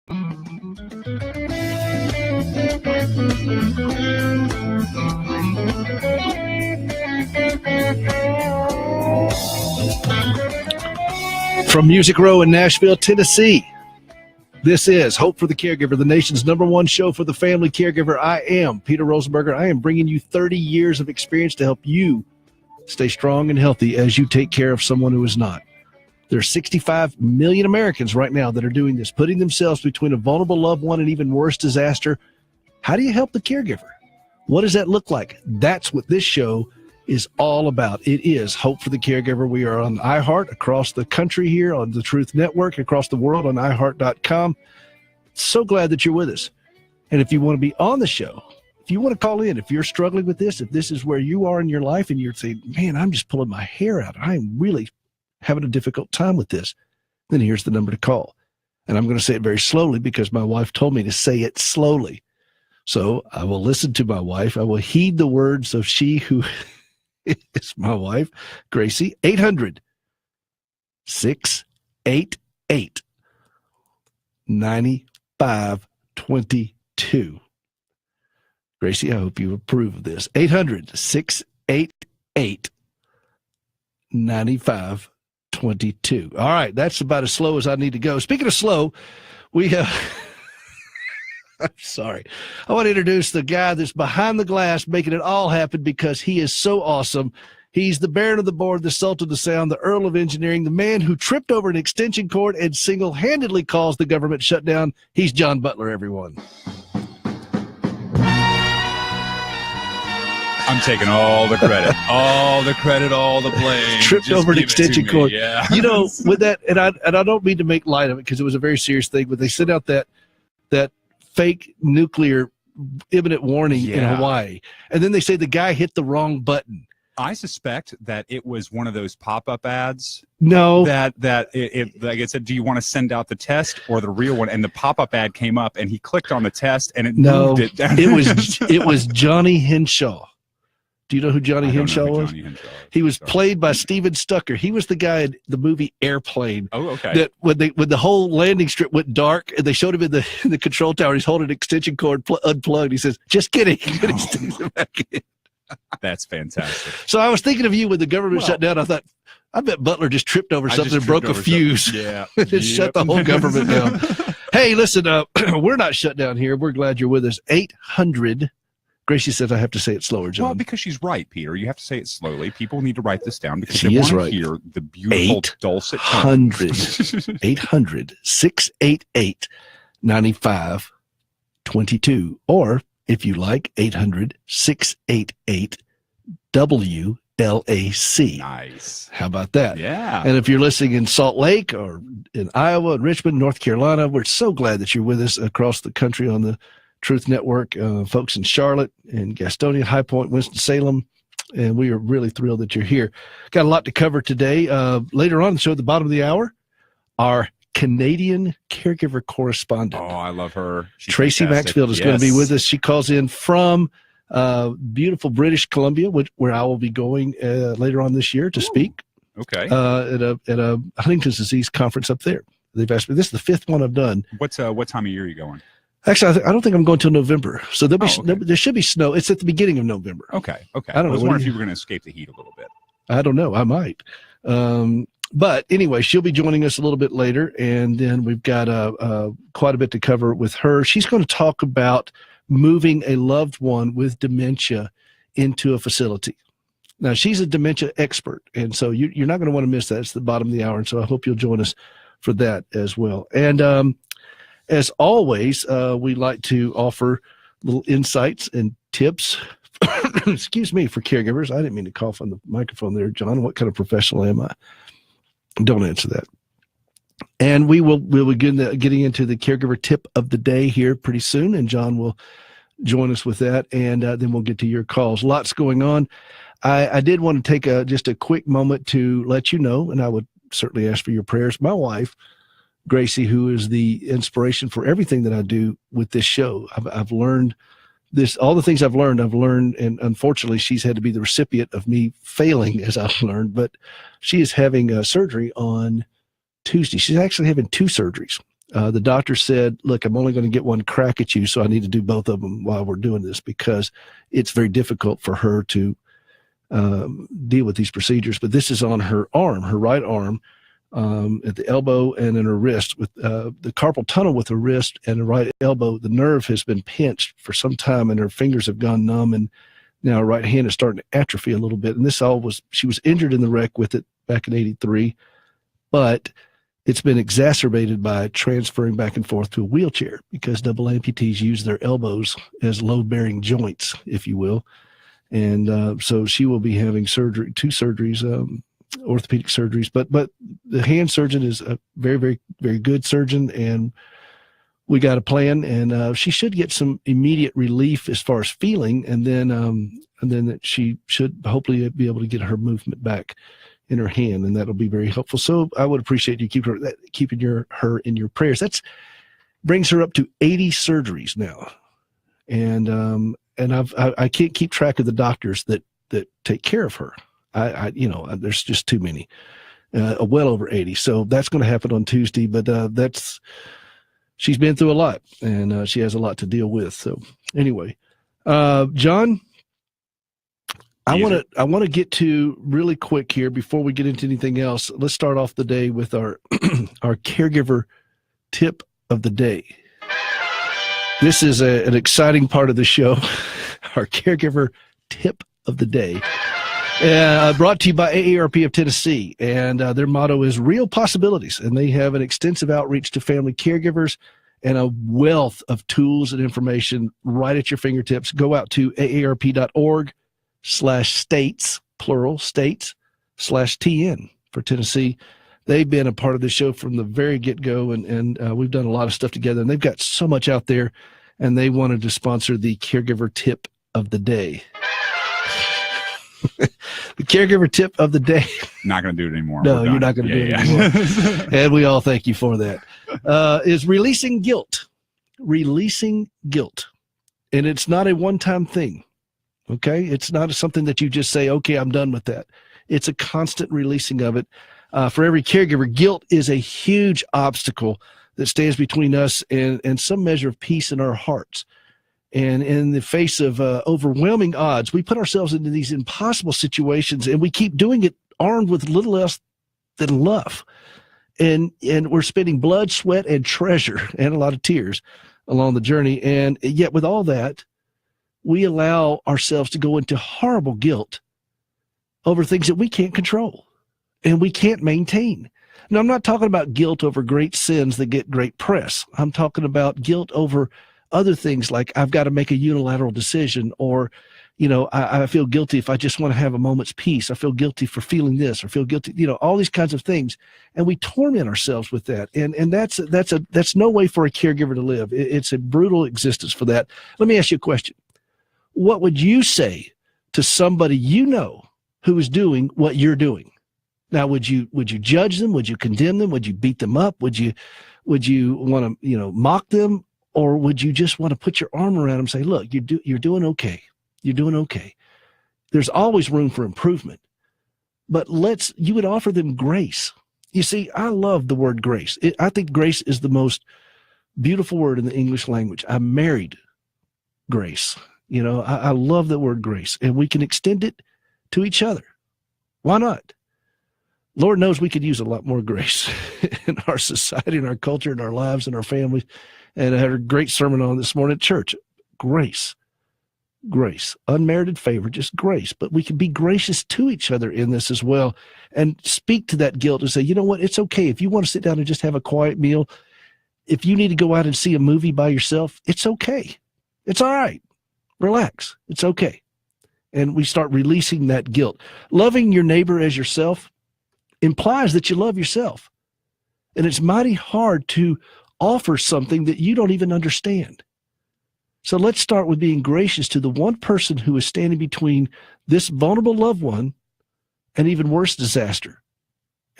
From Music Row in Nashville, Tennessee, this is Hope for the Caregiver, the nation's #1 show for the family caregiver. I am Peter Rosenberger. I am bringing you 30 years of experience to help you stay strong and healthy as you take care of someone who is not. There are 65 million Americans right now that are doing this, putting themselves between a vulnerable loved one and even worse disaster. How do you help the caregiver? What does that look like? That's what this show is all about. It is Hope for the Caregiver. We are on iHeart across the country here, on the Truth Network, across the world on iHeart.com. So glad that you're with us. And if you want to be on the show, if you want to call in, if you're struggling with this, if this is where you are in your life and you're saying, man, I'm just pulling my hair out, I'm really having a difficult time with this, then here's the number to call. And I'm going to say it very slowly because my wife told me to say it slowly. So I will listen to my wife. I will heed the words of she who is my wife, Gracie. 800-688-9522. Gracie, I hope you approve of this. 800-688-9522. All right, that's about as slow as I need to go. Speaking of slow, we have... I'm sorry. I want to introduce the guy that's behind the glass making it all happen because he is so awesome. He's the Baron of the Board, the Sultan of the Sound, the Earl of Engineering, the man who tripped over an extension cord and single-handedly caused the government shutdown. He's John Butler, everyone. I'm taking all the credit, all the blame. Tripped Just over an give it extension to cord. me, yeah. You know, with that, and I don't mean to make light of it because it was a very serious thing, but they sent out that fake nuclear imminent warning in Hawaii. And then they say the guy hit the wrong button. I suspect that it was one of those pop-up ads. No. That like it said, do you want to send out the test or the real one? And the pop-up ad came up and he clicked on the test and it moved it. It was Johnny Henshaw. Do you know who Johnny Henshaw was? He was played by Steven Stucker. He was the guy in the movie Airplane. Oh, okay. That when the whole landing strip went dark and they showed him in the control tower, he's holding an extension cord unplugged. He says, "Just kidding." And he sticks it back in. That's fantastic. So I was thinking of you when the government shut down. I thought, I bet Butler just tripped over something and broke a fuse. Yeah. And just shut the whole government down. Hey, listen, we're not shut down here. We're glad you're with us. 800. Gracie says I have to say it slower, John. Well, because she's right, Peter. You have to say it slowly. People need to write this down because she they want right. to hear the beautiful dulcet tones. 800-688-9522. Or, if you like, 800-688-WLAC. Nice. How about that? Yeah. And if you're listening in Salt Lake or in Iowa, Richmond, North Carolina, we're so glad that you're with us across the country on the Truth Network, folks in Charlotte and Gastonia, High Point, Winston-Salem, and we are really thrilled that you're here. Got a lot to cover today. Later on the show, at the bottom of the hour, our Canadian caregiver correspondent. Oh, I love her. She's Tracy fantastic. Maxfield is going to be with us. She calls in from beautiful British Columbia, where I will be going later on this year to speak. Okay. At a Huntington's disease conference up there. They've asked me. This is the fifth one I've done. What time of year are you going? Actually, I don't think I'm going till November. So there should be snow. It's at the beginning of November. Okay. I don't know. I was wondering if you were going to escape the heat a little bit. I don't know. I might. But anyway, she'll be joining us a little bit later, and then we've got quite a bit to cover with her. She's going to talk about moving a loved one with dementia into a facility. Now, she's a dementia expert, and so you're not going to want to miss that. It's the bottom of the hour, and so I hope you'll join us for that as well. And as always, we like to offer little insights and tips, excuse me, for caregivers. I didn't mean to cough on the microphone there, John. What kind of professional am I? Don't answer that. And we'll begin getting into the caregiver tip of the day here pretty soon, and John will join us with that, and then we'll get to your calls. Lots going on. I did want to take just a quick moment to let you know, and I would certainly ask for your prayers. My wife, Gracie, who is the inspiration for everything that I do with this show. I've learned this, all the things I've learned, and unfortunately she's had to be the recipient of me failing as I've learned, but she is having surgery on Tuesday. She's actually having two surgeries. The doctor said, look, I'm only going to get one crack at you, so I need to do both of them while we're doing this because it's very difficult for her to deal with these procedures. But this is on her arm, her right arm, at the elbow and in her wrist. With the carpal tunnel with her wrist and the right elbow, the nerve has been pinched for some time and her fingers have gone numb, and now her right hand is starting to atrophy a little bit. And this all was, she was injured in the wreck with it back in 83, but it's been exacerbated by transferring back and forth to a wheelchair because double amputees use their elbows as load-bearing joints, if you will. And so she will be having surgery, 2 surgeries, orthopedic surgeries. But the hand surgeon is a very, very, very good surgeon, and we got a plan. And she should get some immediate relief as far as feeling, and then she should hopefully be able to get her movement back in her hand, and that'll be very helpful. So I would appreciate you keeping her in your prayers. That's brings her up to 80 surgeries now, and I can't keep track of the doctors that take care of her. There's just too many, well over 80. So that's going to happen on Tuesday. But she's been through a lot, and she has a lot to deal with. So anyway, John, I want to get to really quick here before we get into anything else. Let's start off the day with our our caregiver tip of the day. This is an exciting part of the show, our caregiver tip of the day. Brought to you by AARP of Tennessee, and their motto is real possibilities, and they have an extensive outreach to family caregivers and a wealth of tools and information right at your fingertips. Go out to aarp.org/states, plural, states/TN for Tennessee. They've been a part of the show from the very get-go, and we've done a lot of stuff together, and they've got so much out there, and they wanted to sponsor the caregiver tip of the day. The caregiver tip of the day. Not going to do it anymore. No, you're not going to do it anymore. And we all thank you for that. Is releasing guilt. Releasing guilt. And it's not a one-time thing. Okay? It's not something that you just say, okay, I'm done with that. It's a constant releasing of it. For every caregiver, guilt is a huge obstacle that stands between us and some measure of peace in our hearts. And in the face of overwhelming odds, we put ourselves into these impossible situations, and we keep doing it armed with little less than love. And we're spending blood, sweat, and treasure, and a lot of tears along the journey. And yet with all that, we allow ourselves to go into horrible guilt over things that we can't control and we can't maintain. Now, I'm not talking about guilt over great sins that get great press. I'm talking about guilt over other things like I've got to make a unilateral decision, or, I feel guilty if I just want to have a moment's peace. I feel guilty for feeling this, or feel guilty, all these kinds of things. And we torment ourselves with that. And that's no way for a caregiver to live. It's a brutal existence for that. Let me ask you a question. What would you say to somebody who is doing what you're doing? Now, would you judge them? Would you condemn them? Would you beat them up? Would you want to, mock them? Or would you just want to put your arm around them and say, look, you're doing okay. You're doing okay. There's always room for improvement. But you would offer them grace. You see, I love the word grace. I think grace is the most beautiful word in the English language. I married grace. I love the word grace. And we can extend it to each other. Why not? Lord knows we could use a lot more grace in our society, in our culture, in our lives, in our families. And I had a great sermon on this morning at church. Grace. Unmerited favor, just grace. But we can be gracious to each other in this as well and speak to that guilt and say, you know what, it's okay. If you want to sit down and just have a quiet meal, if you need to go out and see a movie by yourself, it's okay. It's all right. Relax. It's okay. And we start releasing that guilt. Loving your neighbor as yourself implies that you love yourself. And it's mighty hard to offer something that you don't even understand. So let's start with being gracious to the one person who is standing between this vulnerable loved one and even worse disaster.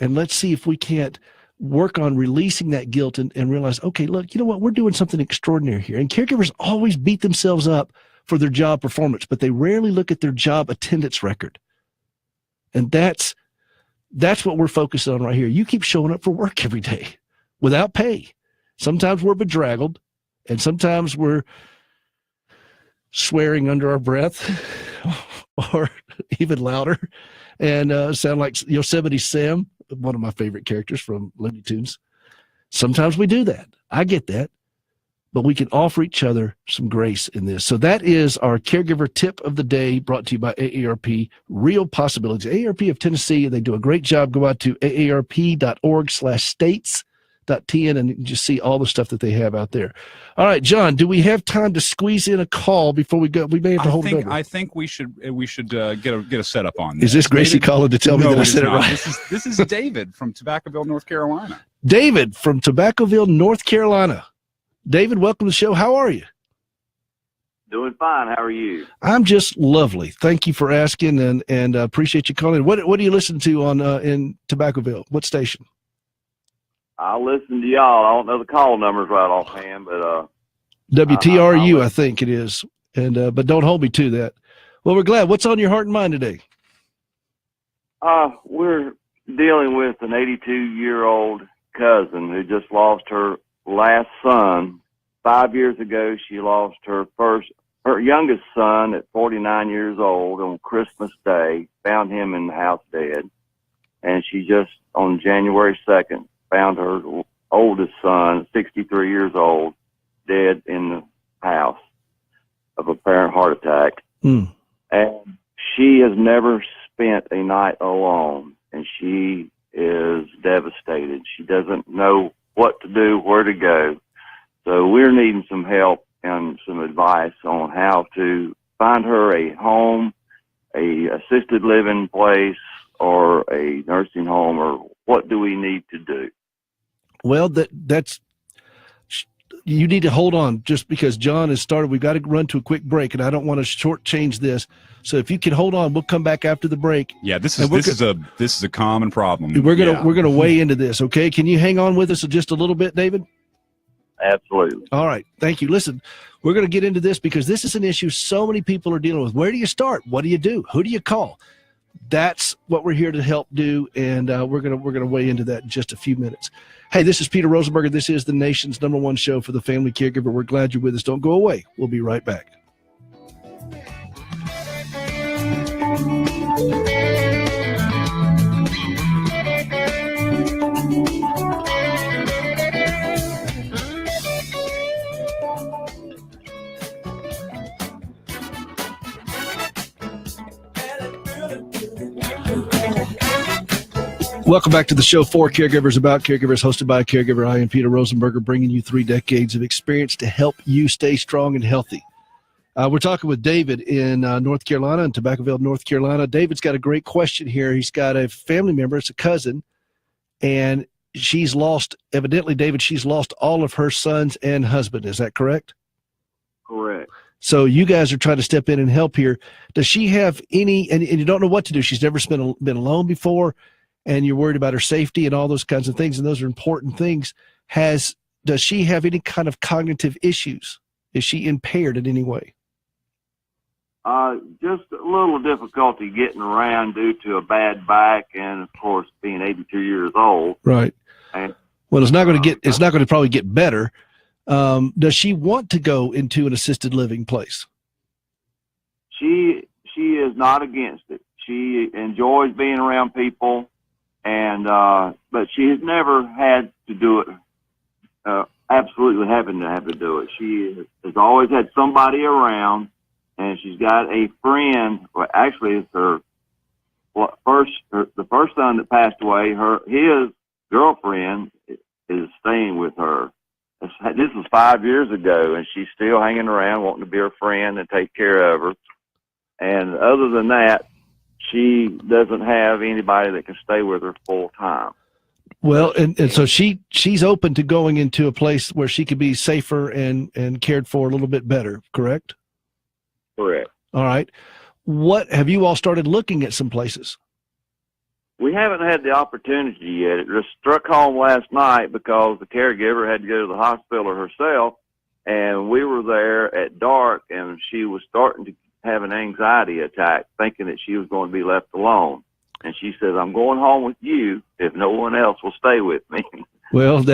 And let's see if we can't work on releasing that guilt and realize, okay, look, you know what? We're doing something extraordinary here. And caregivers always beat themselves up for their job performance, but they rarely look at their job attendance record. And that's what we're focused on right here. You keep showing up for work every day without pay. Sometimes we're bedraggled, and sometimes we're swearing under our breath or even louder and sound like Yosemite Sam, one of my favorite characters from Looney Tunes. Sometimes we do that. I get that. But we can offer each other some grace in this. So that is our caregiver tip of the day, brought to you by AARP, Real Possibilities. AARP of Tennessee, they do a great job. Go out to aarp.org/states.tn and just see all the stuff that they have out there. All right, John, do we have time to squeeze in a call before we go? We may have to hold it over. I think we should get a setup on this. Is this Gracie calling to tell me that I said it right? This is David from Tobaccoville, North Carolina. David from Tobaccoville, North Carolina. David, welcome to the show. How are you? Doing fine. How are you? I'm just lovely. Thank you for asking, and appreciate you calling. What do you listen to on in Tobaccoville? What station? I'll listen to y'all. I don't know the call numbers right offhand, but WTRU, I think it is. And but don't hold me to that. Well, we're glad. What's on your heart and mind today? We're dealing with an 82-year-old cousin who just lost her last son. 5 years ago, she lost her youngest son at 49 years old on Christmas Day, found him in the house dead. And she just, on January 2nd, found her oldest son, 63 years old, dead in the house of apparent heart attack. And she has never spent a night alone, and she is devastated. She doesn't know what to do, where to go. So we're needing some help and some advice on how to find her a home, a assisted living place, or a nursing home, or what do we need to do? Well, that's you need to hold on, just because John has started. We've got to run to a quick break, and I don't want to shortchange this. So if you can hold on, we'll come back after the break. Yeah, this is a common problem. We're gonna weigh into this. Okay, can you hang on with us just a little bit, David? Absolutely. All right, thank you. Listen, we're going to get into this because this is an issue so many people are dealing with. Where do you start? What do you do? Who do you call? That's what we're here to help do, and we're gonna weigh into that in just a few minutes. Hey, this is Peter Rosenberger. This is the nation's #1 show for the family caregiver. We're glad you're with us. Don't go away. We'll be right back. Welcome back to the show for Caregivers, about caregivers, hosted by a caregiver. I am Peter Rosenberger, bringing you 3 decades of experience to help you stay strong and healthy. We're talking with David in North Carolina, in Tobaccoville, North Carolina. David's got a great question here. He's got a family member, it's a cousin, and she's lost, evidently, David, she's lost all of her sons and husband. Is that correct? Correct. So you guys are trying to step in and help here. Does she have any, and you don't know what to do, she's never been alone before, and you're worried about her safety and all those kinds of things, and those are important things. Does she have any kind of cognitive issues? Is she impaired in any way? Just a little difficulty getting around due to a bad back, and of course being 82 years old. Right. And, well, it's not going to probably get better. Does she want to go into an assisted living place? She is not against it. She enjoys being around people. And, but she has never had to do it, absolutely having to have to do it. She has always had somebody around, and she's got a friend. Well, actually, it's the first son that passed away. His girlfriend is staying with her. This was 5 years ago, and she's still hanging around, wanting to be her friend and take care of her. And other than that, she doesn't have anybody that can stay with her full time. Well, and so she's open to going into a place where she could be safer and cared for a little bit better, correct? Correct. All right. What have you all started looking at some places? We haven't had the opportunity yet. It just struck home last night because the caregiver had to go to the hospital herself, and we were there at dark, and she was starting to have an anxiety attack, thinking that she was going to be left alone. And she says, I'm going home with you if no one else will stay with me. Well,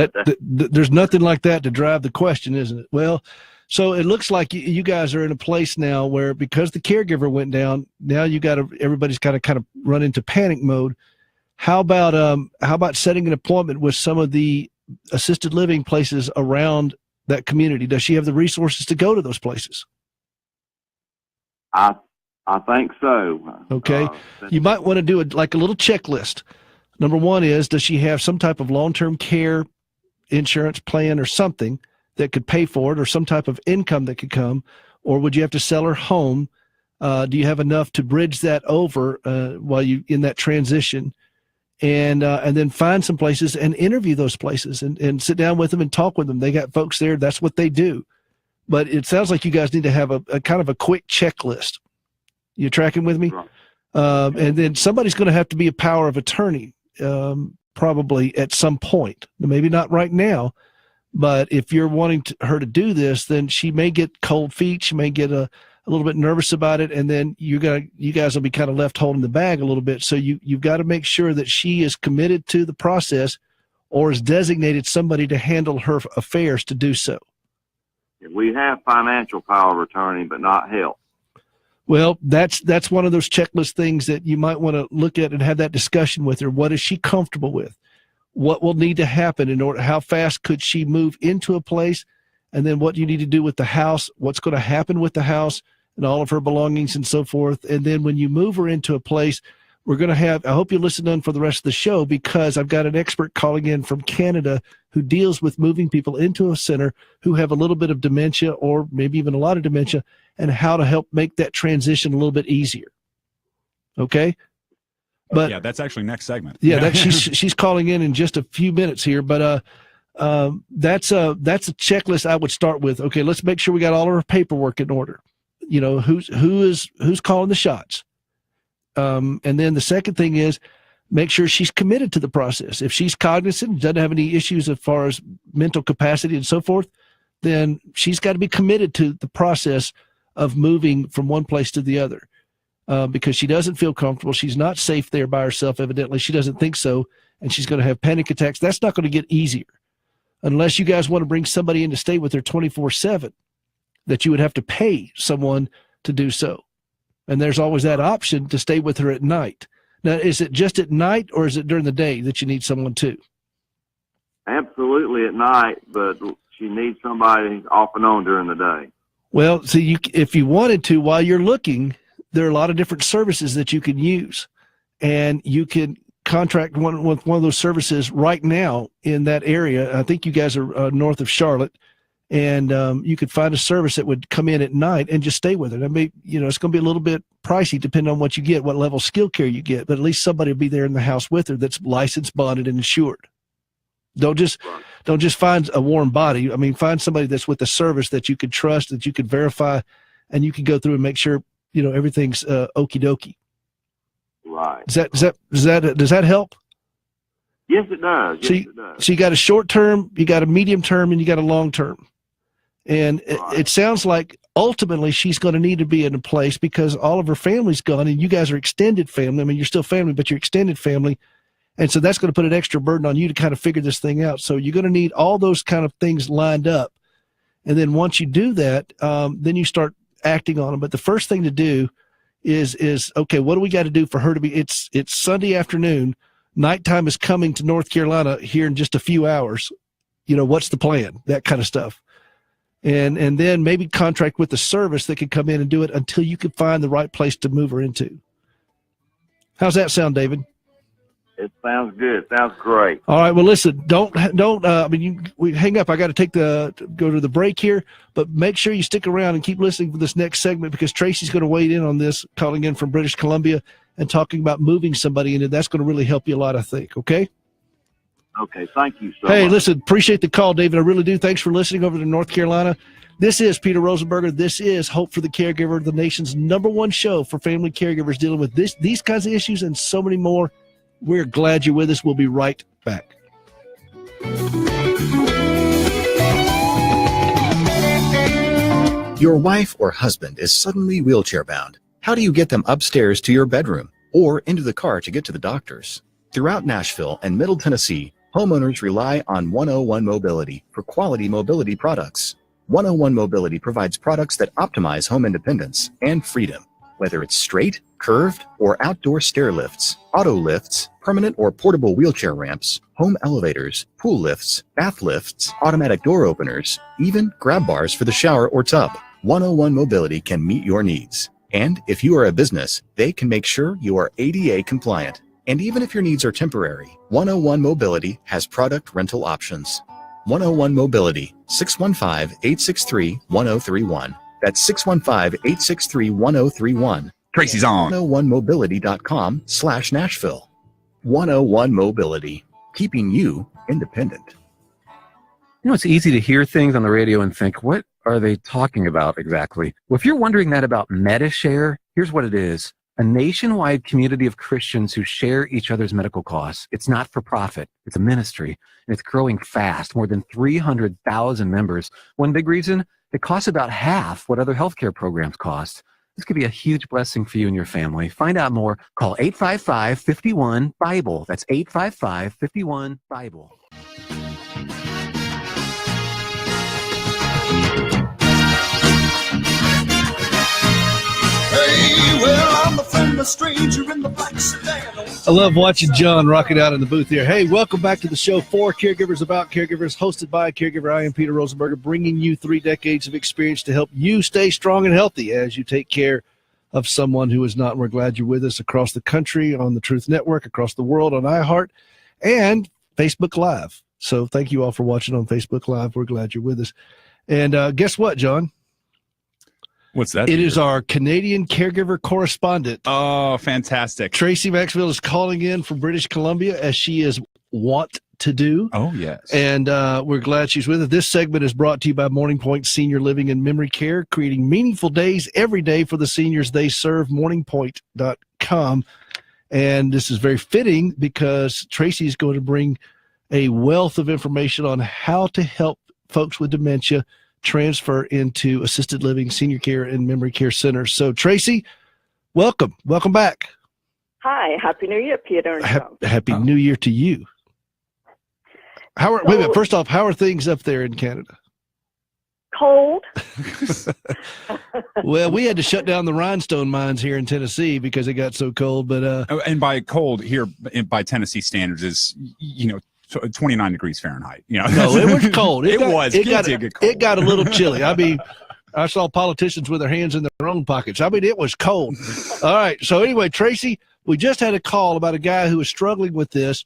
there's nothing like that to drive the question, isn't it? Well, so it looks like you guys are in a place now where, because the caregiver went down, now everybody's got to kind of run into panic mode. How about setting an appointment with some of the assisted living places around that community? Does she have the resources to go to those places? I think so. Okay. You might want to do like a little checklist. Number one is, does she have some type of long-term care insurance plan or something that could pay for it, or some type of income that could come? Or would you have to sell her home? Do you have enough to bridge that over while you in that transition? And then find some places and interview those places and sit down with them and talk with them. They got folks there. That's what they do. But it sounds like you guys need to have a kind of a quick checklist. You tracking with me? Right. And then somebody's going to have to be a power of attorney, probably at some point. Maybe not right now, but if you're wanting her to do this, then she may get cold feet. She may get a little bit nervous about it, and then you guys will be kind of left holding the bag a little bit. So you've got to make sure that she is committed to the process, or has designated somebody to handle her affairs to do so. We have financial power of attorney, but not help. Well, that's one of those checklist things that you might want to look at and have that discussion with her. What is she comfortable with? What will need to happen in order? How fast could she move into a place? And then what do you need to do with the house? What's going to happen with the house and all of her belongings and so forth? And then when you move her into a place, we're going to have, I hope you listen in for the rest of the show, because I've got an expert calling in from Canada who deals with moving people into a center who have a little bit of dementia, or maybe even a lot of dementia, and how to help make that transition a little bit easier. Okay? But yeah, that's actually next segment. Yeah, she's calling in just a few minutes here, but that's a checklist I would start with. Okay, let's make sure we got all of our paperwork in order. You know, who's calling the shots. And then the second thing is, make sure she's committed to the process. If she's cognizant, doesn't have any issues as far as mental capacity and so forth, then she's got to be committed to the process of moving from one place to the other, because she doesn't feel comfortable. She's not safe there by herself, evidently. She doesn't think so, and she's going to have panic attacks. That's not going to get easier unless you guys want to bring somebody in to stay with her 24/7, that you would have to pay someone to do so. And there's always that option to stay with her at night. Now, is it just at night, or is it during the day that you need someone too? Absolutely at night, but she needs somebody off and on during the day. Well, see, if you wanted to, while you're looking, there are a lot of different services that you can use, and you can contract with one of those services right now in that area. I think you guys are north of Charlotte, and you could find a service that would come in at night and just stay with her. I mean, it's going to be a little bit pricey depending on what you get, what level of skill care you get, but at least somebody will be there in the house with her that's licensed, bonded, and insured. Don't just find a warm body. I mean, find somebody that's with a service that you could trust, that you could verify, and you can go through and make sure everything's okie dokie. Right. Does that help? Yes, it does. So you got a short term, you got a medium term, and you got a long term. And it sounds like ultimately she's going to need to be in a place, because all of her family's gone, and you guys are extended family. I mean, you're still family, but you're extended family. And so that's going to put an extra burden on you to kind of figure this thing out. So you're going to need all those kind of things lined up. And then once you do that, then you start acting on them. But the first thing to do is okay, what do we got to do for her to be, it's Sunday afternoon, nighttime is coming to North Carolina here in just a few hours. What's the plan? That kind of stuff. And then maybe contract with the service that could come in and do it until you can find the right place to move her into. How's that sound, David? It sounds good. Sounds great. All right. Well, listen, don't. We hang up. I got to go to the break here, but make sure you stick around and keep listening for this next segment, because Tracy's going to weigh in on this, calling in from British Columbia and talking about moving somebody in, and that's going to really help you a lot, I think. Okay. Okay. Thank you so much. Hey, listen, appreciate the call, David. I really do. Thanks for listening over to North Carolina. This is Peter Rosenberger. This is Hope for the Caregiver, the nation's #1 show for family caregivers dealing with these kinds of issues and so many more. We're glad you're with us. We'll be right back. Your wife or husband is suddenly wheelchair bound. How do you get them upstairs to your bedroom or into the car to get to the doctors? Throughout Nashville and Middle Tennessee, Homeowners rely on 101 Mobility for quality mobility products. 101 Mobility provides products that optimize home independence and freedom. Whether it's straight, curved, or outdoor stair lifts, auto lifts, permanent or portable wheelchair ramps, home elevators, pool lifts, bath lifts, automatic door openers, even grab bars for the shower or tub, 101 Mobility can meet your needs. And if you are a business, they can make sure you are ADA compliant. And even if your needs are temporary, 101 Mobility has product rental options. 101 Mobility, 615-863-1031. That's 615-863-1031. Tracy's on. 101mobility.com/Nashville. 101 Mobility, keeping you independent. You know, it's easy to hear things on the radio and think, what are they talking about exactly? Well, if you're wondering that about MediShare, here's what it is. A nationwide community of Christians who share each other's medical costs. It's not for profit. It's a ministry, and it's growing fast. More than 300,000 members. One big reason, it costs about half what other healthcare programs cost. This could be a huge blessing for you and your family. Find out more. Call 855-51-BIBLE. That's 855-51-BIBLE. Hey, well, I'm a friend, a stranger in the black sedan. I love watching John rock it out in the booth here. Hey, welcome back to the show for Caregivers About Caregivers, hosted by a caregiver. I am Peter Rosenberger, bringing you 3 decades of experience to help you stay strong and healthy as you take care of someone who is not. And we're glad you're with us across the country, on the Truth Network, across the world, on iHeart, and Facebook Live. So thank you all for watching on Facebook Live. We're glad you're with us. And guess what, John? What's that? It is our Canadian caregiver correspondent. Oh, fantastic. Tracy Maxwell is calling in from British Columbia, as she is wont to do. Oh, yes. And we're glad she's with us. This segment is brought to you by Morning Point Senior Living and Memory Care, creating meaningful days every day for the seniors they serve, morningpoint.com. And this is very fitting because Tracy is going to bring a wealth of information on how to help folks with dementia transfer into assisted living, senior care, and memory care centers. So, Tracy, welcome. Welcome back. Hi. Happy New Year, Peter. Happy New Year to you. Wait a minute. First off, how are things up there in Canada? Cold. Well, we had to shut down the rhinestone mines here in Tennessee because it got so cold. But and by cold here, by Tennessee standards, is 29 degrees Fahrenheit. No, it was cold. It got a little chilly. I mean, I saw politicians with their hands in their own pockets. I mean, it was cold. All right. So anyway, Tracy, we just had a call about a guy who was struggling with this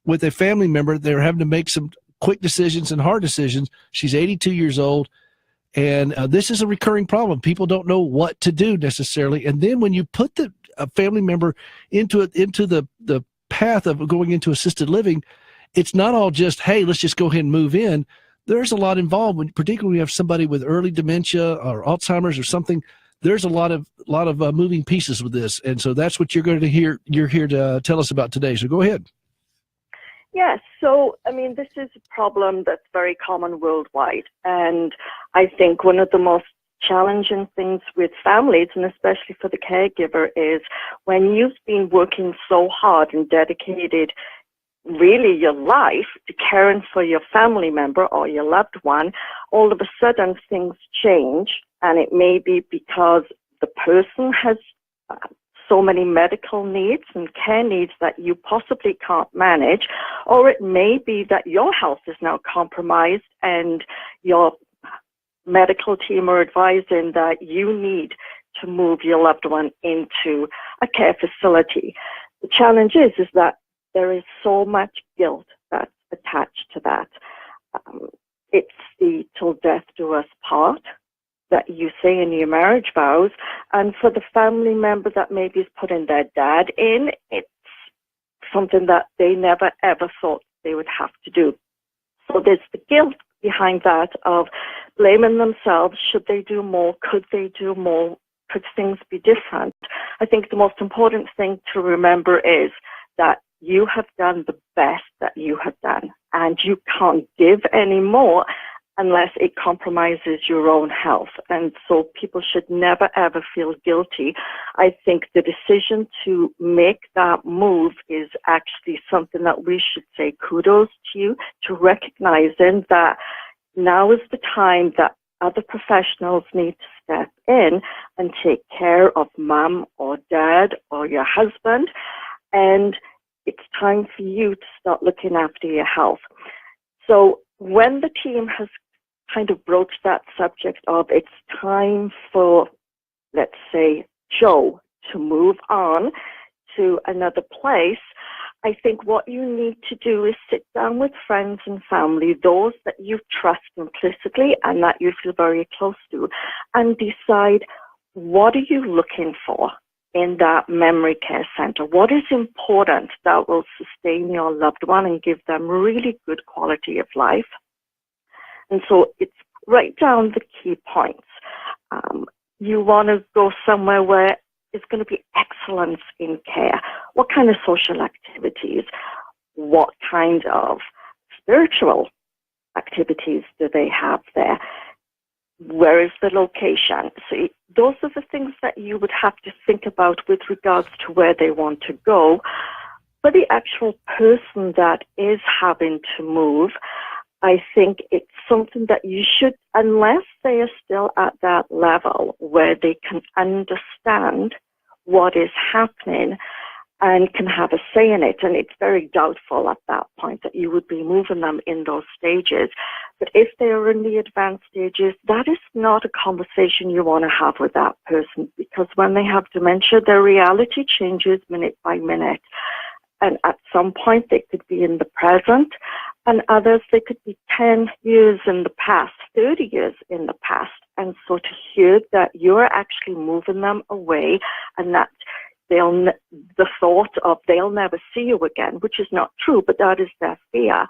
with a family member. They were having to make some quick decisions and hard decisions. She's 82 years old. And this is a recurring problem. People don't know what to do necessarily. And then when you put the family member into the path of going into assisted living, it's not all just, hey, let's just go ahead and move in. There's a lot involved, particularly when you have somebody with early dementia or Alzheimer's or something. There's a lot of moving pieces with this. And so that's what you're going to hear. You're here to tell us about today. So go ahead. Yes. So, I mean, this is a problem that's very common worldwide. And I think one of the most challenging things with families, and especially for the caregiver, is when you've been working so hard and dedicated really your life to caring for your family member or your loved one, all of a sudden things change, and it may be because the person has so many medical needs and care needs that you possibly can't manage, or it may be that your health is now compromised and your medical team are advising that you need to move your loved one into a care facility. The challenge is that there is so much guilt that's attached to that. It's the till death do us part that you say in your marriage vows. And for the family member that maybe is putting their dad in, it's something that they never, ever thought they would have to do. So there's the guilt behind that of blaming themselves. Should they do more? Could they do more? Could things be different? I think the most important thing to remember is that you have done the best that you have done, and you can't give any more unless it compromises your own health. And so people should never, ever feel guilty. I think the decision to make that move is actually something that we should say kudos to you, to recognizing that now is the time that other professionals need to step in and take care of mom or dad or your husband. And it's time for you to start looking after your health. So when the team has kind of broached that subject of it's time for, let's say, Joe to move on to another place, I think what you need to do is sit down with friends and family, those that you trust implicitly and that you feel very close to, and decide, what are you looking for in that memory care center? What is important that will sustain your loved one and give them really good quality of life? And so it's write down the key points. You want to go somewhere where it's going to be excellence in care. What kind of social activities? What kind of spiritual activities do they have there? Where is the location? So those are the things that you would have to think about with regards to where they want to go. For the actual person that is having to move, I think it's something that you should, unless they are still at that level where they can understand what is happening and can have a say in it. And it's very doubtful at that point that you would be moving them in those stages. But if they are in the advanced stages, that is not a conversation you want to have with that person, because when they have dementia, their reality changes minute by minute. And at some point, they could be in the present, and others, they could be 10 years in the past, 30 years in the past. And so to hear that you're actually moving them away and that the thought of they'll never see you again, which is not true, but that is their fear,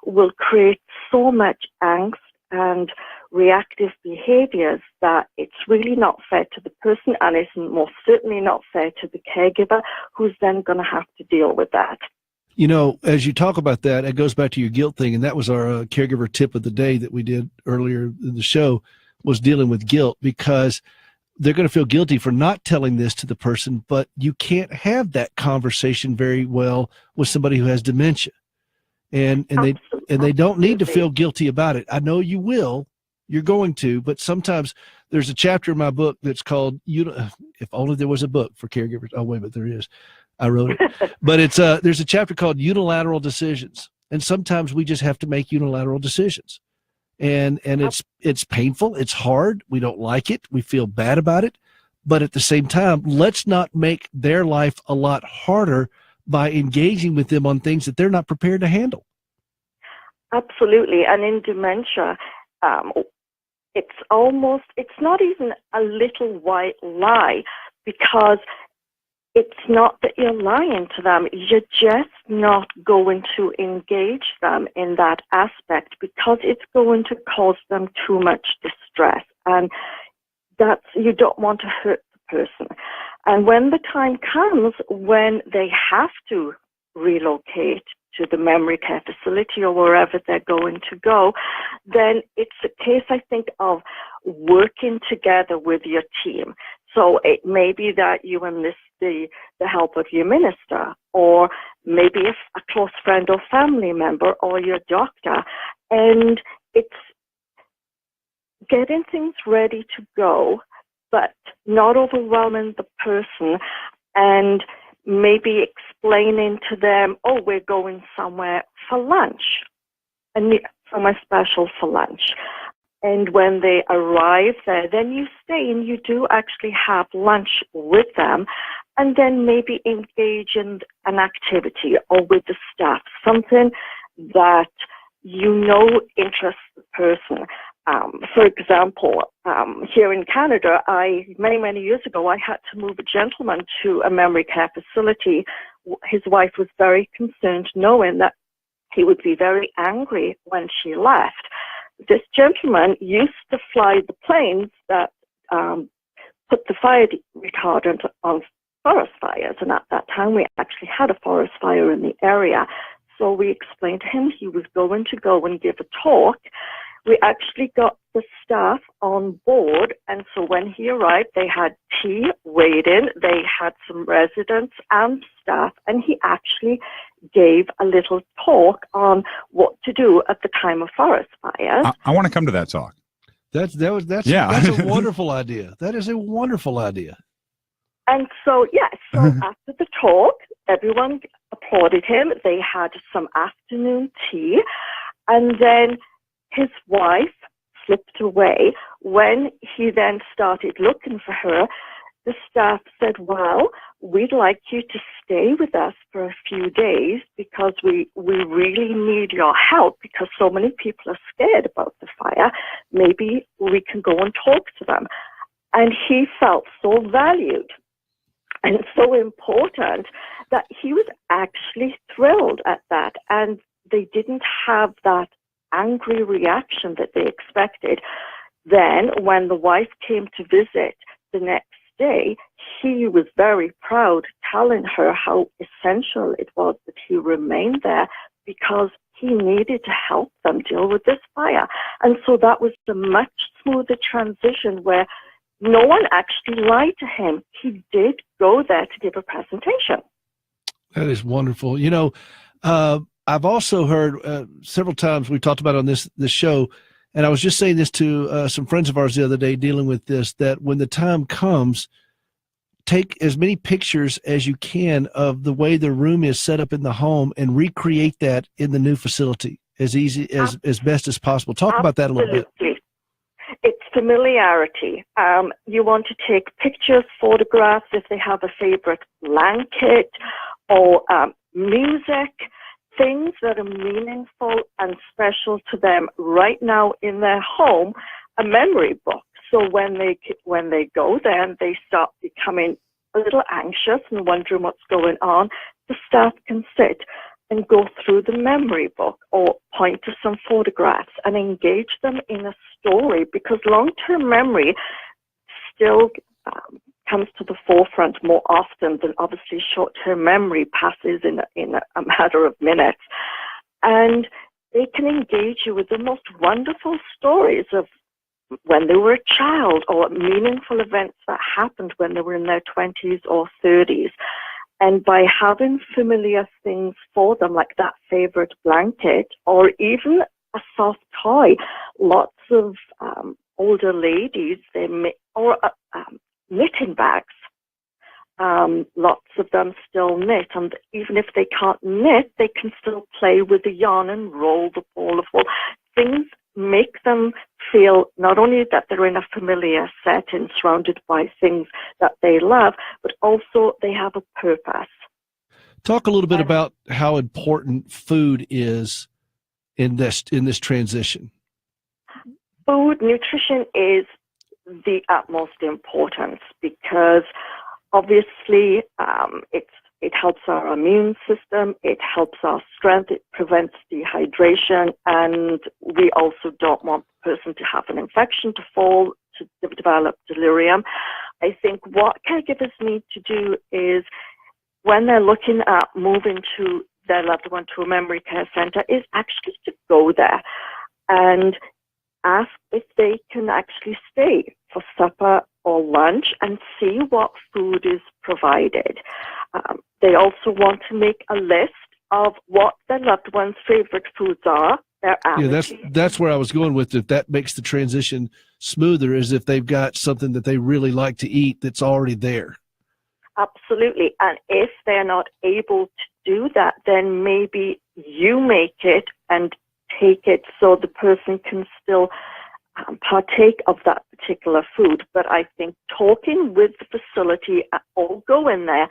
will create so much angst and reactive behaviors that it's really not fair to the person, and it's most certainly not fair to the caregiver, who's then going to have to deal with that. You know, as you talk about that, it goes back to your guilt thing, and that was our caregiver tip of the day that we did earlier in the show, was dealing with guilt, because they're going to feel guilty for not telling this to the person, but you can't have that conversation very well with somebody who has dementia. And they don't need to feel guilty about it. I know you will. You're going to, but sometimes there's a chapter in my book that's called If Only There Was a Book for Caregivers. Oh, wait, but there is. I wrote it. But it's there's a chapter called Unilateral Decisions. And sometimes we just have to make unilateral decisions. And it's painful. It's hard. We don't like it. We feel bad about it. But at the same time, let's not make their life a lot harder by engaging with them on things that they're not prepared to handle. Absolutely. And in dementia, it's not even a little white lie, because it's not that you're lying to them. You're just not going to engage them in that aspect because it's going to cause them too much distress. And you don't want to hurt the person. And when the time comes when they have to relocate to the memory care facility or wherever they're going to go, then it's a case, I think, of working together with your team. So it may be that you enlist the help of your minister, or maybe a close friend or family member, or your doctor. And it's getting things ready to go, but not overwhelming the person, and maybe explaining to them, oh, we're going somewhere for lunch, and somewhere special for lunch. And when they arrive there, then you stay and you do actually have lunch with them, and then maybe engage in an activity or with the staff, something that you know interests the person. For example, here in Canada, many years ago, I had to move a gentleman to a memory care facility. His wife was very concerned, knowing that he would be very angry when she left. This gentleman used to fly the planes that put the fire retardant on forest fires, and at that time we actually had a forest fire in the area. So we explained to him he was going to go and give a talk we actually got the staff on board. And so when he arrived, they had tea waiting, they had some residents and staff, and he actually gave a little talk on what to do at the time of forest fires. I want to come to that talk. That's Yeah. a wonderful idea. That is a wonderful idea. And so, after the talk, everyone applauded him. They had some afternoon tea, and then his wife slipped away. When he then started looking for her, the staff said, well, we'd like you to stay with us for a few days because we really need your help because so many people are scared about the fire. Maybe we can go and talk to them. And he felt so valued and so important that he was actually thrilled at that. And they didn't have that angry reaction that they expected. Then when the wife came to visit the next day, he was very proud, telling her how essential it was that he remained there because he needed to help them deal with this fire. And so that was a much smoother transition where no one actually lied to him. He did go there to give a presentation. That is wonderful. You know, I've also heard several times we talked about on this show, and I was just saying this to some friends of ours the other day dealing with this, that when the time comes, take as many pictures as you can of the way the room is set up in the home and recreate that in the new facility as best as possible. Talk about that a little bit. It's familiarity. You want to take pictures, photographs, if they have a favorite blanket or music, things that are meaningful and special to them right now in their home, a memory book. So when they go there and they start becoming a little anxious and wondering what's going on, the staff can sit and go through the memory book or point to some photographs and engage them in a story, because long-term memory still comes to the forefront more often than obviously short-term memory passes in a matter of minutes. And they can engage you with the most wonderful stories of when they were a child or meaningful events that happened when they were in their 20s or 30s. And by having familiar things for them, like that favorite blanket or even a soft toy, lots of older ladies, knitting bags. Lots of them still knit, and even if they can't knit, they can still play with the yarn and roll the ball of wool. Things make them feel not only that they're in a familiar setting surrounded by things that they love, but also they have a purpose. Talk a little bit about how important food is in this transition. Food, nutrition is the utmost importance because obviously it helps our immune system, it helps our strength, it prevents dehydration, and we also don't want the person to have an infection, to develop delirium. I think what caregivers need to do is, when they're looking at moving to their loved one to a memory care center, is actually to go there and ask if they can actually stay for supper or lunch and see what food is provided. They also want to make a list of what their loved one's favorite foods are. Yeah, that's where I was going with it. That makes the transition smoother, is if they've got something that they really like to eat that's already there. Absolutely. And if they're not able to do that, then maybe you make it and take it so the person can still partake of that particular food. But I think talking with the facility or go in there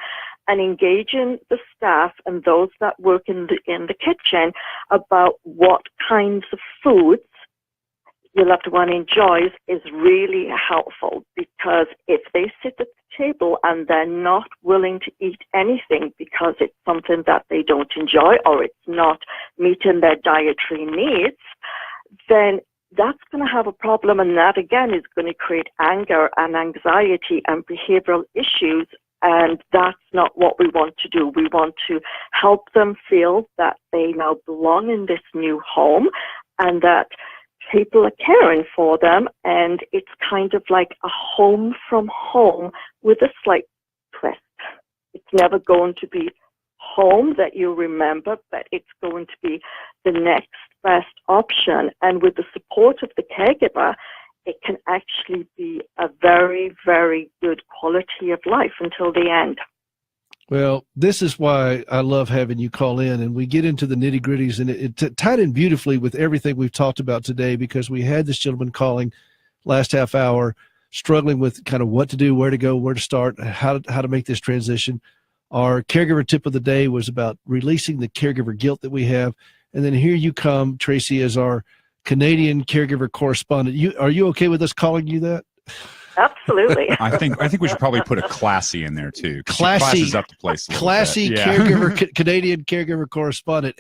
and engaging the staff and those that work in the kitchen about what kinds of foods your loved one enjoys is really helpful, because if they sit at the table and they're not willing to eat anything because it's something that they don't enjoy or it's not meeting their dietary needs, then that's going to have a problem, and that again is going to create anger and anxiety and behavioral issues, and that's not what we want to do. We want to help them feel that they now belong in this new home and that people are caring for them, and it's kind of like a home from home with a slight twist. It's never going to be home that you remember, but it's going to be the next best option. And with the support of the caregiver, it can actually be a very, very good quality of life until the end. Well, this is why I love having you call in, and we get into the nitty gritties, and it tied in beautifully with everything we've talked about today, because we had this gentleman calling last half hour, struggling with kind of what to do, where to go, where to start, how to make this transition. Our caregiver tip of the day was about releasing the caregiver guilt that we have. And then here you come, Tracy, as our Canadian caregiver correspondent. Are you okay with us calling you that? Absolutely. I think we should probably put a classy in there too. Classy, classes up the place. Classy Yeah. caregiver, Canadian caregiver correspondent.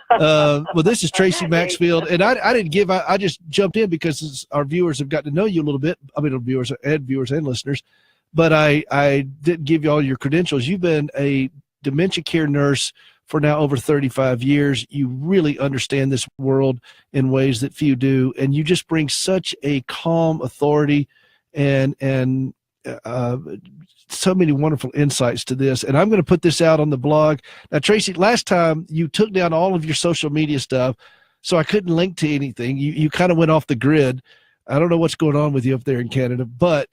Well, this is Tracy Maxfield, and I just jumped in because our viewers have gotten to know you a little bit. I mean, viewers and listeners, but I didn't give you all your credentials. You've been a dementia care nurse for now over 35 years. You really understand this world in ways that few do, and you just bring such a calm authority and so many wonderful insights to this. And I'm going to put this out on the blog. Now, Tracy, last time you took down all of your social media stuff, so I couldn't link to anything. You kind of went off the grid. I don't know what's going on with you up there in Canada, but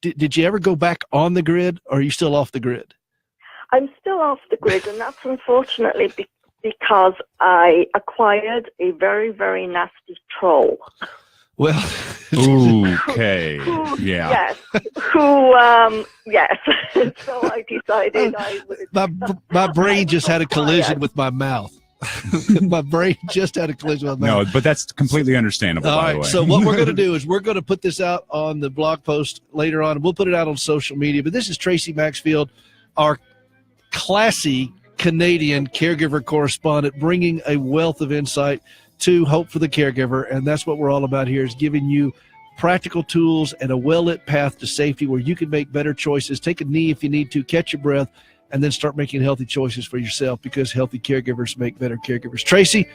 did you ever go back on the grid, or are you still off the grid? I'm still off the grid, and that's unfortunately because I acquired a very, very nasty troll. Well, okay, yeah. Yes. So I decided I would. My brain just had a collision with my mouth. My brain just had a collision with my mouth. No, but that's completely understandable. All by right. the way. So what we're going to do is we're going to put this out on the blog post later on. We'll put it out on social media. But this is Tracy Maxfield, our classy Canadian caregiver correspondent, bringing a wealth of insight to Hope for the Caregiver. And that's what we're all about here, is giving you practical tools and a well-lit path to safety where you can make better choices, take a knee if you need to, catch your breath, and then start making healthy choices for yourself, because healthy caregivers make better caregivers. Tracy,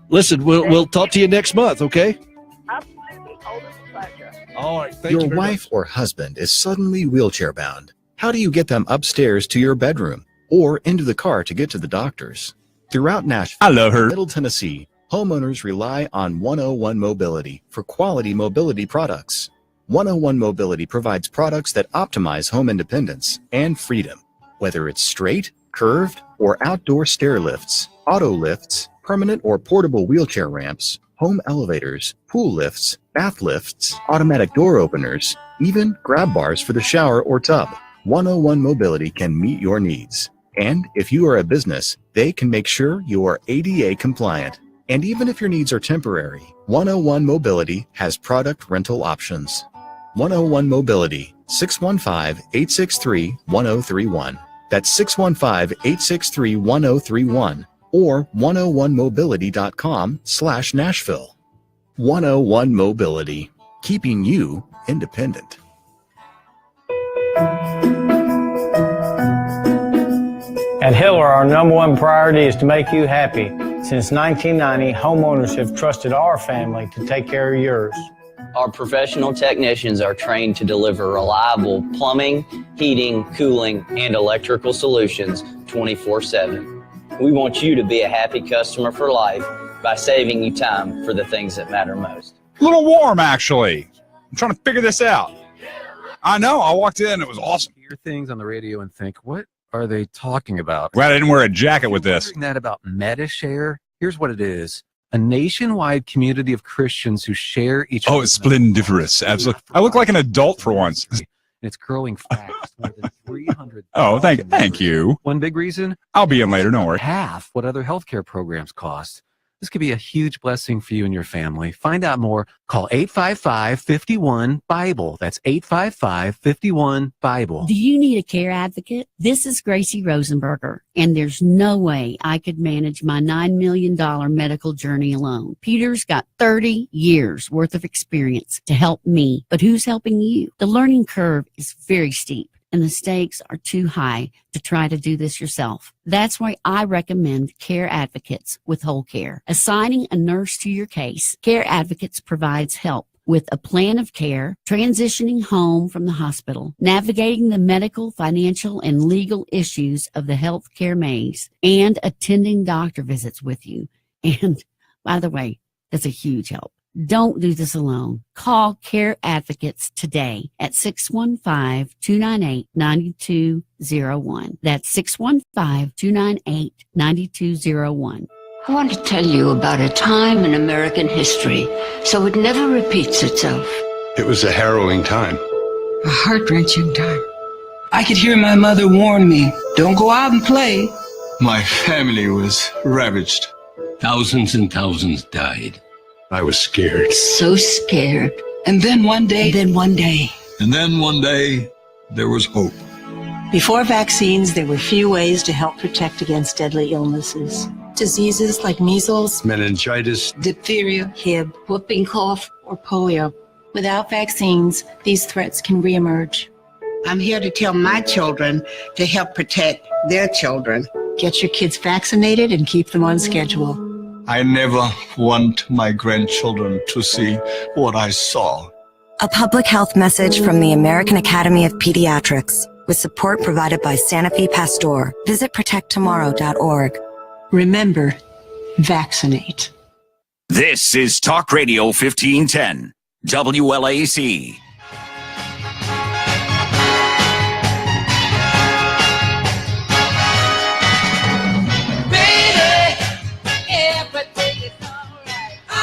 listen, we'll talk to you next month, okay? Absolutely. Always a pleasure. All right. Thank you. Your wife or husband is suddenly wheelchair bound. How do you get them upstairs to your bedroom or into the car to get to the doctors? Throughout Nashville, I love her. Middle Tennessee, homeowners rely on 101 Mobility for quality mobility products. 101 Mobility provides products that optimize home independence and freedom, whether it's straight, curved, or outdoor stair lifts, auto lifts, permanent or portable wheelchair ramps, home elevators, pool lifts, bath lifts, automatic door openers, even grab bars for the shower or tub. 101 Mobility can meet your needs. And if you are a business, they can make sure you are ADA compliant. And even if your needs are temporary, 101 Mobility has product rental options. 101 Mobility, 615-863-1031. That's 615-863-1031 or 101mobility.com/Nashville. 101 Mobility, keeping you independent. At Hiller, our number one priority is to make you happy. Since 1990, homeowners have trusted our family to take care of yours. Our professional technicians are trained to deliver reliable plumbing, heating, cooling, and electrical solutions 24/7. We want you to be a happy customer for life by saving you time for the things that matter most. A little warm, actually. I'm trying to figure this out. I know. I walked in. It was awesome. Hear things on the radio and think, what are they talking about? Glad I didn't wear a jacket with this. Wondering that about MediShare? Here's what it is. A nationwide community of Christians who share each Oh, it's splendiferous. Absolutely. I look like an adult for once. And it's growing fast. More than 300. Oh, thank you. One big reason? I'll be in later. Don't worry. Half what other healthcare programs cost. This could be a huge blessing for you and your family. Find out more. Call 855-51-BIBLE. That's 855-51-BIBLE. Do you need a care advocate? This is Gracie Rosenberger, and there's no way I could manage my $9 million medical journey alone. Peter's got 30 years worth of experience to help me, but who's helping you? The learning curve is very steep. and the stakes are too high to try to do this yourself. That's why I recommend Care Advocates with Whole Care. Assigning a nurse to your case, Care Advocates provides help with a plan of care, transitioning home from the hospital, navigating the medical, financial, and legal issues of the healthcare maze, and attending doctor visits with you. And by the way, that's a huge help. Don't do this alone. Call Care Advocates today at 615-298-9201. That's 615-298-9201. I want to tell you about a time in American history so it never repeats itself. It was a harrowing time. A heart-wrenching time. I could hear my mother warn me, don't go out and play. My family was ravaged. Thousands and thousands died. I was scared. So scared. And then one day. And then one day, there was hope. Before vaccines, there were few ways to help protect against deadly illnesses. Diseases like measles, meningitis, diphtheria, Hib, whooping cough, or polio. Without vaccines, these threats can reemerge. I'm here to tell my children to help protect their children. Get your kids vaccinated and keep them on schedule. I never want my grandchildren to see what I saw. A public health message from the American Academy of Pediatrics with support provided by Sanofi Pasteur. Visit protecttomorrow.org. Remember, vaccinate. This is Talk Radio 1510, WLAC.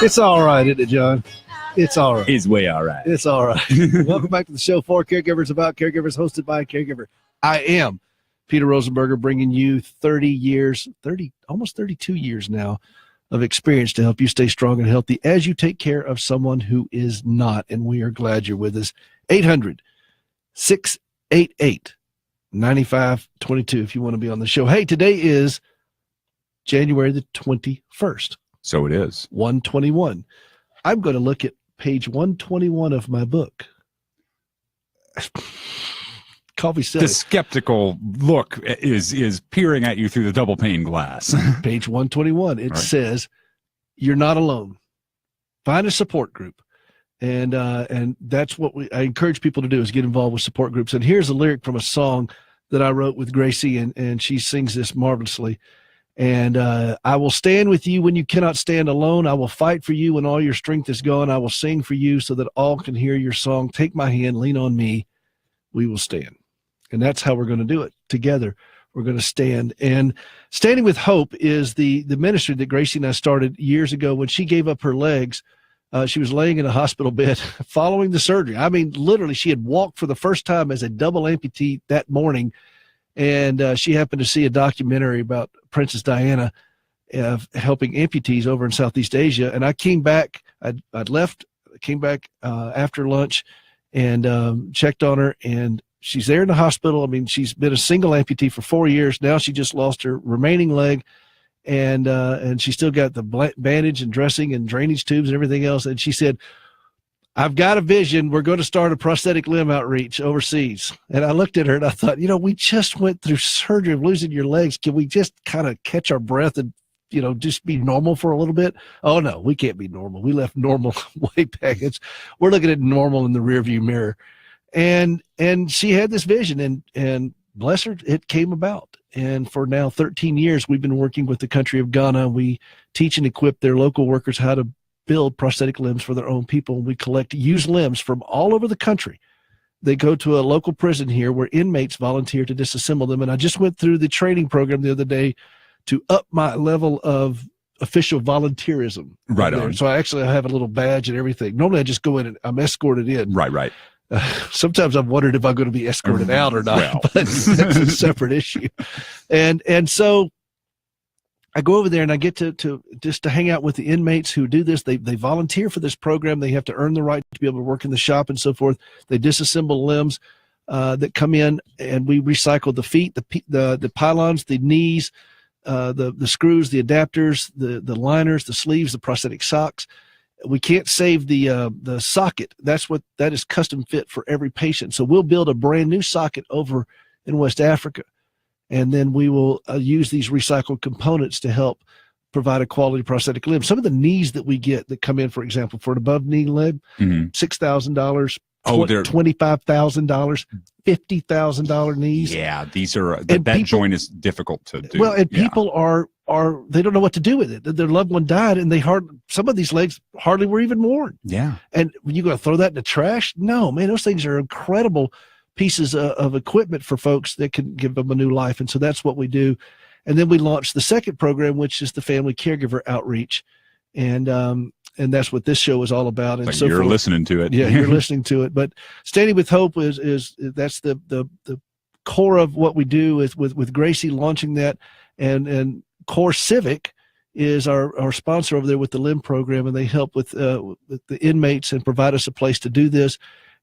It's all right, isn't it, John? It's all right. It's way all right. It's all right. Welcome back to the show for Caregivers About Caregivers, hosted by a caregiver. I am Peter Rosenberger, bringing you almost 32 years now of experience to help you stay strong and healthy as you take care of someone who is not. And we are glad you're with us. 800-688-9522 if you want to be on the show. Hey, today is January the 21st. So it is. 121. I'm going to look at page 121 of my book. Coffee silly. The skeptical look is peering at you through the double pane glass. Page 121. It says, "You're not alone. Find a support group." And that's what I encourage people to do, is get involved with support groups. And here's a lyric from a song that I wrote with Gracie, and she sings this marvelously. And I will stand with you when you cannot stand alone. I will fight for you when all your strength is gone. I will sing for you so that all can hear your song. Take my hand, lean on me. We will stand. And that's how we're going to do it together. We're going to stand. And Standing with Hope is the ministry that Gracie and I started years ago when she gave up her legs. She was laying in a hospital bed following the surgery. I mean, literally, she had walked for the first time as a double amputee that morning. And she happened to see a documentary about Princess Diana helping amputees over in Southeast Asia. And I came back, I'd left, came back after lunch and checked on her. And she's there in the hospital. I mean, she's been a single amputee for 4 years. Now she just lost her remaining leg. And she still got the bandage and dressing and drainage tubes and everything else. And she said, "I've got a vision. We're going to start a prosthetic limb outreach overseas." And I looked at her and I thought, we just went through surgery of losing your legs. Can we just kind of catch our breath and, just be normal for a little bit? Oh no, we can't be normal. We left normal way back. We're looking at normal in the rearview mirror. And she had this vision and bless her, it came about. And for now 13 years, we've been working with the country of Ghana. We teach and equip their local workers how to build prosthetic limbs for their own people. We collect used limbs from all over the country. They go to a local prison here where inmates volunteer to disassemble them. And I just went through the training program the other day to up my level of official volunteerism. Right on. So I have a little badge and everything. Normally I just go in and I'm escorted in. Right. Sometimes I've wondered if I'm going to be escorted out or not, well. But that's a separate issue. And so I go over there and I get to hang out with the inmates who do this. They volunteer for this program. They have to earn the right to be able to work in the shop and so forth. They disassemble limbs that come in, and we recycle the feet, the pylons, the knees, the screws, the adapters, the liners, the sleeves, the prosthetic socks. we can't save the socket. That is custom fit for every patient. So we'll build a brand new socket over in West Africa, and then we will use these recycled components to help provide a quality prosthetic limb. Some of the knees that we get that come in, for example, for an above knee limb, $6,000, $25,000, $50,000 knees. Yeah, these are that joint is difficult to do. Well, and people are they don't know what to do with it. Their loved one died, and some of these legs hardly were even worn. Yeah, and you going to throw that in the trash? No, man, those things are incredible pieces of equipment for folks that can give them a new life, and so that's what we do. And then we launched the second program, which is the Family Caregiver Outreach, and that's what this show is all about. And so you're listening to it. Yeah, you're listening to it. But Standing with Hope is that's the core of what we do is with Gracie launching that, and Core Civic is our sponsor over there with the limb program, and they help with the inmates and provide us a place to do this.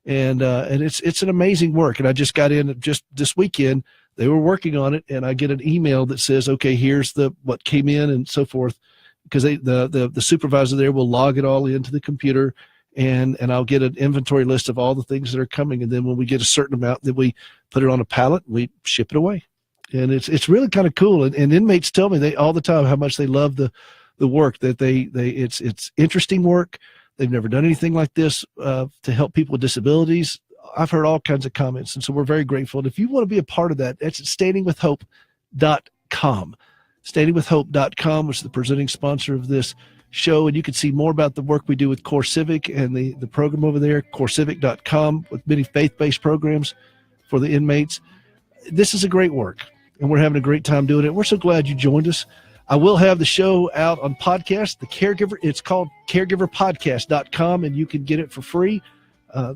And it's an amazing work. And I just got in just this weekend. They were working on it, and I get an email that says, okay, here's what came in and so forth, because the supervisor there will log it all into the computer, and I'll get an inventory list of all the things that are coming. And then when we get a certain amount, then we put it on a pallet, and we ship it away. And it's really kind of cool. And inmates tell me all the time how much they love the work, that it's interesting work. They've never done anything like this to help people with disabilities. I've heard all kinds of comments, and so we're very grateful. And if you want to be a part of that, that's at standingwithhope.com. Standingwithhope.com, which is the presenting sponsor of this show, and you can see more about the work we do with Core Civic and the program over there, corecivic.com, with many faith-based programs for the inmates. This is a great work, and we're having a great time doing it. We're so glad you joined us. I will have the show out on podcast, The Caregiver. It's called caregiverpodcast.com, and you can get it for free.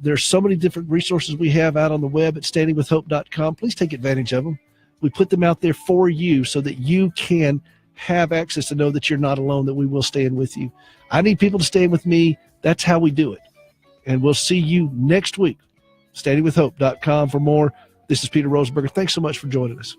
There's so many different resources we have out on the web at standingwithhope.com. Please take advantage of them. We put them out there for you so that you can have access to know that you're not alone, that we will stand with you. I need people to stand with me. That's how we do it. And we'll see you next week. Standingwithhope.com for more. This is Peter Rosenberger. Thanks so much for joining us.